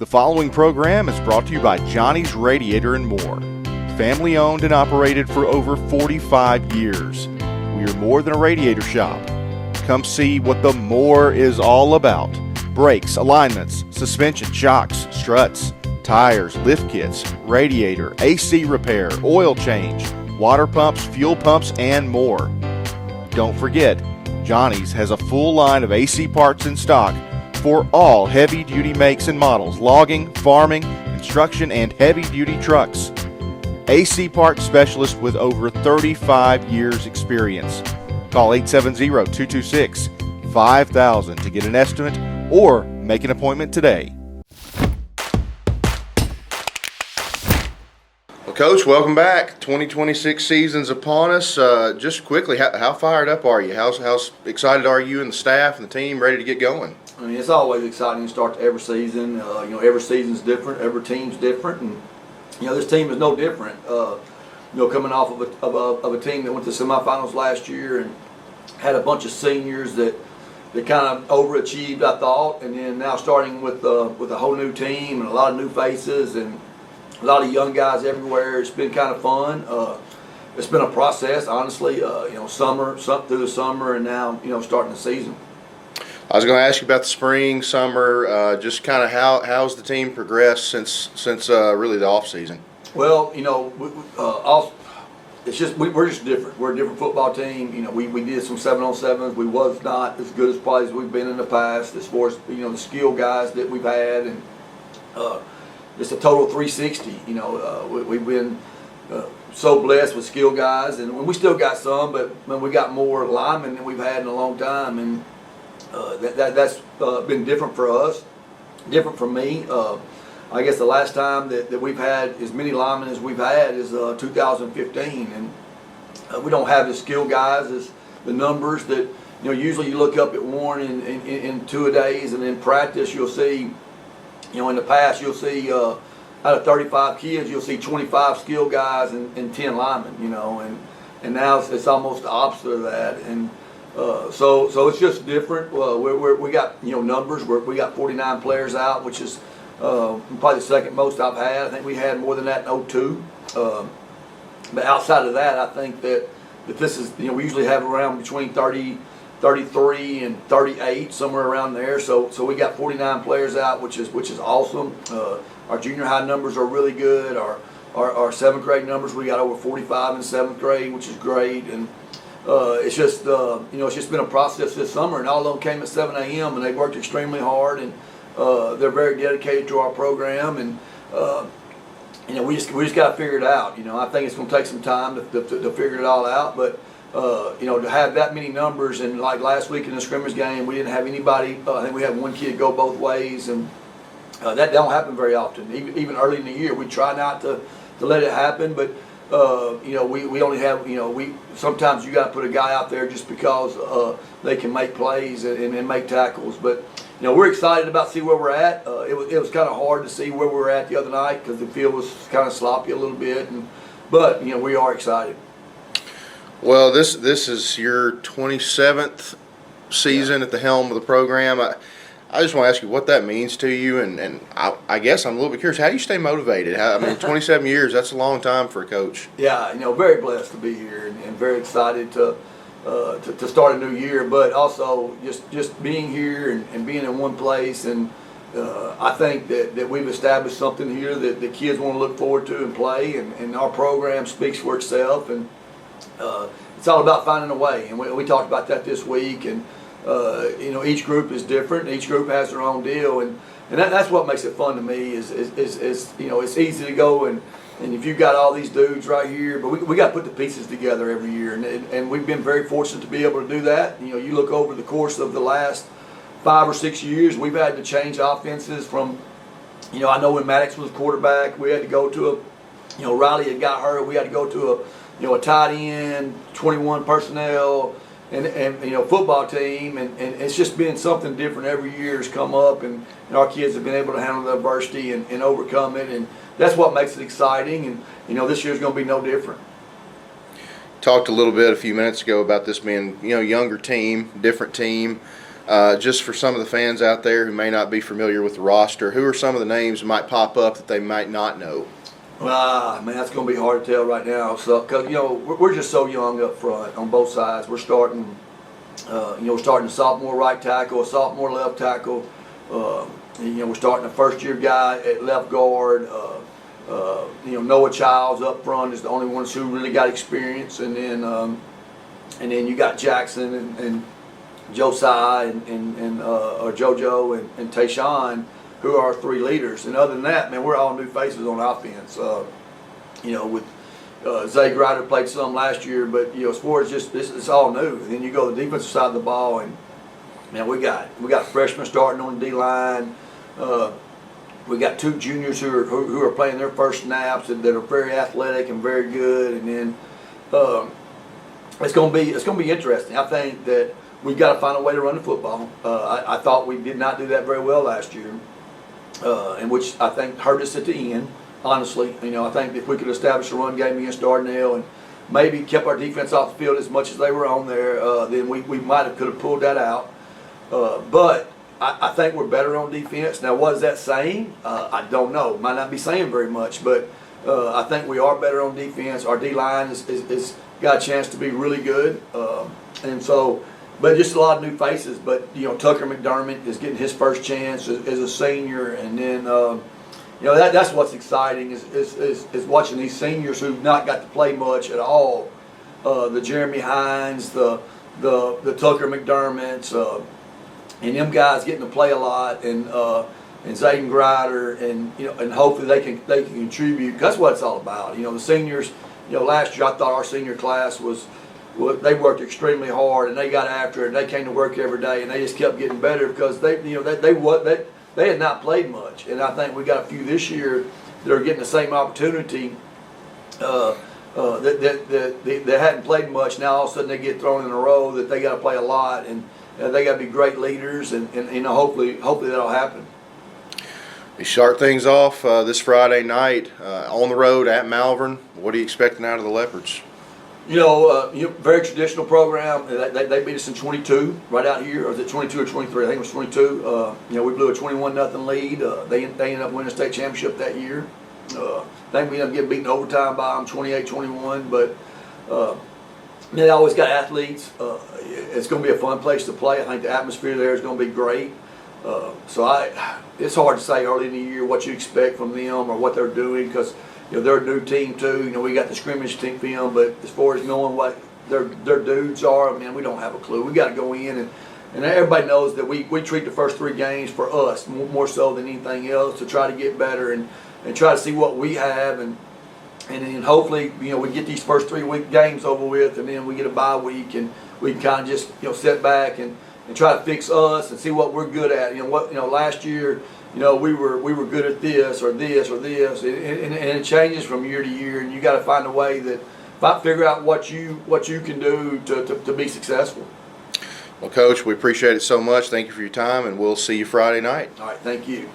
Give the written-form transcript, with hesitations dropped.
The following program is brought to you by Johnny's Radiator and More. Family owned and operated for over 45 years. We are more than a radiator shop. Come see what the more is all about. Brakes, alignments, suspension, shocks, struts, tires, lift kits, radiator, AC repair, oil change, water pumps, fuel pumps, and more. Don't forget, Johnny's has a full line of AC parts in stock for all heavy-duty makes and models, logging, farming, construction, and heavy-duty trucks. AC parts specialist with over 35 years experience. Call 870-226-5000 to get an estimate or make an appointment today. Well, Coach, welcome back. 2026 season's upon us. Just quickly, how fired up are you? How excited are you and the staff and the team ready to get going? I mean, it's always exciting to start every season. Every season's different, every team's different, and this team is no different. Coming off of a team that went to semifinals last year and had a bunch of seniors that kind of overachieved, I thought, and then now starting with a whole new team and a lot of new faces and a lot of young guys everywhere. It's been kind of fun. It's been a process, honestly. Through the summer, and now starting the season. I was going to ask you about the spring, summer, just kind of how's the team progressed since really the off season. Well, it's just we're just different. We're a different football team. We did some 7-on-7s. We was not as good as probably as we've been in the past as far as the skill guys that we've had, and it's a total 360. We've been so blessed with skill guys, and we still got some, but we got more linemen than we've had in a long time, and that's been different for us, different for me. I guess the last time that we've had as many linemen as we've had is 2015, and we don't have the skill guys as the numbers that usually you look up at Warren in 2 days, and in practice you'll see, in the past you'll see out of 35 kids you'll see 25 skill guys and 10 linemen, and now it's almost the opposite of that, and so it's just different. We got numbers. We got 49 players out, which is probably the second most I've had. I think we had more than that in 02. But outside of that, I think that this is we usually have around between 30, 33 and 38, somewhere around there. So we got 49 players out, which is awesome. Our junior high numbers are really good. Our seventh grade numbers, we got over 45 in seventh grade, which is great. And it's just it's just been a process this summer, and all of them came at 7 a.m. and they worked extremely hard, and they're very dedicated to our program, and we just got to figure it out. I think it's going to take some time to figure it all out, but to have that many numbers, and like last week in the scrimmage game, we didn't have anybody. I think we had one kid go both ways, and that don't happen very often. Even early in the year, we try not to let it happen, but. We only have, sometimes you got to put a guy out there just because they can make plays and make tackles. But, we're excited about see where we're at. It was kind of hard to see where we were at the other night because the field was kind of sloppy a little bit. But we are excited. Well, this is your 27th season at the helm of the program. I just want to ask you what that means to you, and I guess I'm a little bit curious. How do you stay motivated? 27 years, that's a long time for a coach. Yeah, very blessed to be here and very excited to start a new year, but also just being here and being in one place. And I think that we've established something here that the kids want to look forward to and play, and our program speaks for itself. And it's all about finding a way, and we talked about that this week. And each group is different. Each group has their own deal, and that's what makes it fun to me. Is it's easy to go and if you've got all these dudes right here, but we got to put the pieces together every year, and we've been very fortunate to be able to do that. You look over the course of the last 5 or 6 years, we've had to change offenses from. I know when Maddox was quarterback, we had to go to Riley had got hurt. We had to go to a tight end, 21 personnel. And football team, and it's just been something different every year has come up, and our kids have been able to handle the adversity and overcome it, and that's what makes it exciting, and this year's going to be no different. Talked a little bit a few minutes ago about this being younger team, different team. Just for some of the fans out there who may not be familiar with the roster, who are some of the names that might pop up that they might not know? Man, that's going to be hard to tell right now. So, because we're just so young up front on both sides. We're starting, a sophomore right tackle, a sophomore left tackle. We're starting a first-year guy at left guard. Noah Childs up front is the only one who really got experience, and then you got Jackson and Josiah and JoJo and Tayshawn, who are our three leaders. And other than that, man, we're all new faces on offense. With Zay Grider played some last year, but as far as just this, it's all new. And then you go to the defensive side of the ball, and man, we got freshmen starting on the D line. We got two juniors who are playing their first snaps that are very athletic and very good. And then it's going to be interesting. I think that we've got to find a way to run the football. I thought we did not do that very well last year, and which I think hurt us at the end. Honestly, I think if we could establish a run game against Dardanelle and maybe kept our defense off the field as much as they were on there, then we could have pulled that out. But I think we're better on defense. Now, what is that saying? I don't know. Might not be saying very much, but I think we are better on defense. Our D-line is got a chance to be really good. But just a lot of new faces. But, Tucker McDermott is getting his first chance as a senior. And then, that's what's exciting is watching these seniors who've not got to play much at all. The Jeremy Hines, the Tucker McDermotts, and them guys getting to play a lot, and Zayden Grider, and hopefully they can contribute. That's what it's all about. The seniors. Last year I thought our senior class they worked extremely hard, and they got after it. And they came to work every day, and they just kept getting better because they had not played much. And I think we got a few this year that are getting the same opportunity. That hadn't played much. Now all of a sudden they get thrown in a row that they got to play a lot, and they got to be great leaders, and hopefully that'll happen. We start things off this Friday night on the road at Malvern. What are you expecting out of the Leopards? Very traditional program. They beat us in 22 right out here. Or was it 22 or 23? I think it was 22. We blew a 21-0 lead. They ended up winning the state championship that year. I think we ended up getting beaten overtime by them 28-21. But they always got athletes. It's going to be a fun place to play. I think the atmosphere there is going to be great. It's hard to say early in the year what you expect from them or what they're doing because they're a new team too. We got the scrimmage team film, but as far as knowing what their dudes are, man, we don't have a clue. We got to go in and everybody knows that we treat the first three games for us more so than anything else to try to get better and try to see what we have and then hopefully we get these first 3 week games over with, and then we get a bye week and we can kind of just sit back and try to fix us and see what we're good at. Last year, we were good at this or this or this, and it changes from year to year, and you got to find a way that figure out what you can do to be successful. Well, Coach, we appreciate it so much. Thank you for your time, and we'll see you Friday night. All right, thank you.